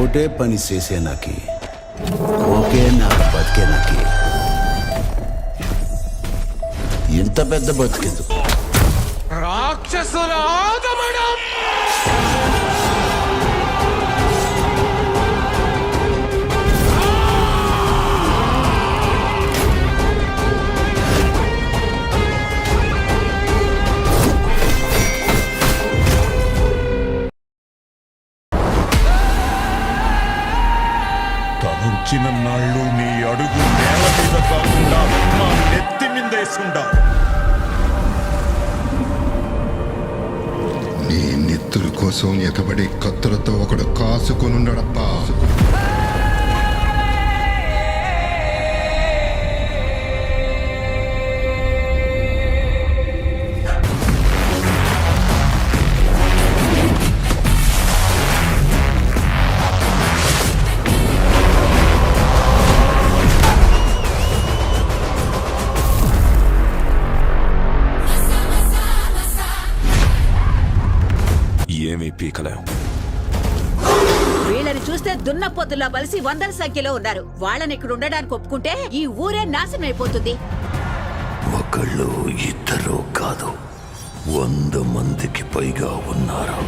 ఓటే పని చేసే నాకి ఓకే నాకు బతికే నాకి ఇంత పెద్ద బతికెందుకు? రాక్షసుల ఆగమనం. తలంచిన నాళ్ళు నీ అడుగు నేల మీద కాకుండా నా నెత్తి మీదేసుండా. నీ నెత్తుల కోసం ఎకబడి కత్తులతో ఒకడు కాసుకొనుండడప్పా. ఏమీ పీకలేం. వీళ్ళని చూస్తే దున్నపోతులా బలిసి వందల సంఖ్యలో ఉన్నారు. వాళ్ళని ఇక్కడ ఉండడానికి ఒప్పుకుంటే ఈ ఊరే నాశనం అయిపోతుంది. ఒకళ్ళు ఇద్దరు కాదు, 100 మందికి పైగా ఉన్నారు.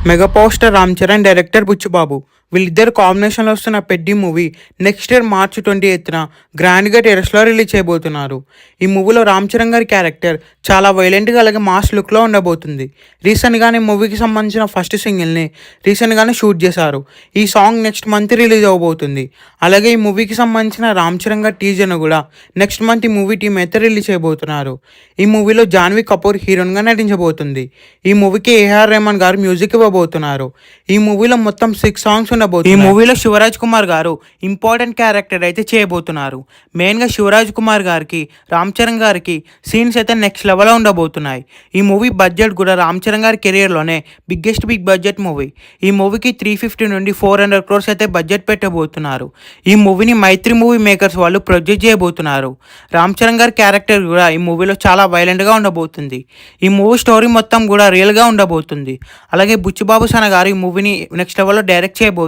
Mega power star Ram Charan, director Buchi Babu వీళ్ళిద్దరు కాంబినేషన్లో వస్తున్న పెద్ద మూవీ నెక్స్ట్ ఇయర్ మార్చి 28న గ్రాండ్గా టెరెస్లో రిలీజ్ చేయబోతున్నారు. ఈ మూవీలో రామ్ చరణ్ గారి క్యారెక్టర్ చాలా వైలెంట్గా అలాగే మాస్ లుక్లో ఉండబోతుంది. రీసెంట్గానే మూవీకి సంబంధించిన ఫస్ట్ సింగిల్ని రీసెంట్గానే షూట్ చేశారు. ఈ సాంగ్ నెక్స్ట్ మంత్ రిలీజ్ అవబోతుంది. అలాగే ఈ మూవీకి సంబంధించిన రామ్ చరణ్ గారి టీజర్ను కూడా నెక్స్ట్ మంత్ ఈ మూవీ టీం అయితే రిలీజ్ చేయబోతున్నారు. ఈ మూవీలో జాన్వీ కపూర్ హీరోయిన్గా నటించబోతుంది. ఈ మూవీకి ఏఆర్ రెహమాన్ గారు మ్యూజిక్ ఇవ్వబోతున్నారు. ఈ మూవీలో మొత్తం 6 సాంగ్స్. ఈ మూవీలో శివరాజ్ కుమార్ గారు ఇంపార్టెంట్ క్యారెక్టర్ అయితే చేయబోతున్నారు. మెయిన్గా శివరాజ్ కుమార్ గారికి రామ్ చరణ్ గారికి సీన్స్ అయితే నెక్స్ట్ లెవెల్లో ఉండబోతున్నాయి. ఈ మూవీ బడ్జెట్ కూడా రామ్ చరణ్ గారి కెరియర్లోనే బిగ్గెస్ట్ బిగ్ బడ్జెట్ మూవీ. ఈ మూవీకి 350 నుండి 400 crores అయితే బడ్జెట్ పెట్టబోతున్నారు. ఈ మూవీని మైత్రి మూవీ మేకర్స్ వాళ్ళు ప్రొడ్యూస్ చేయబోతున్నారు. రామ్ చరణ్ గారి క్యారెక్టర్ కూడా ఈ మూవీలో చాలా వైలెంట్గా ఉండబోతుంది. ఈ మూవీ స్టోరీ మొత్తం కూడా రియల్గా ఉండబోతుంది. అలాగే బుచ్చిబాబు సన గారు ఈ మూవీని నెక్స్ట్ లెవెల్లో డైరెక్ట్ చేయబోతున్నారు.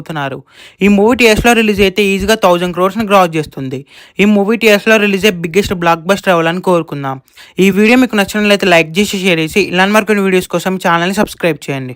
ఈ మూవీ టీఎస్లో రిలీజ్ అయితే ఈజీగా 1000 crores క్రాస్ చేస్తుంది. ఈ మూవీ టీఎస్లో రిలీజ్ అయ్యే బిగ్గెస్ట్ బ్లాక్ బస్టర్ అవ్వాలని కోరుకుందాం. ఈ వీడియో మీకు నచ్చినట్లయితే లైక్ చేసి షేర్ చేసి ఇలాంటి మరికొన్ని వీడియోస్ కోసం ఛానల్ని సబ్స్క్రైబ్ చేయండి.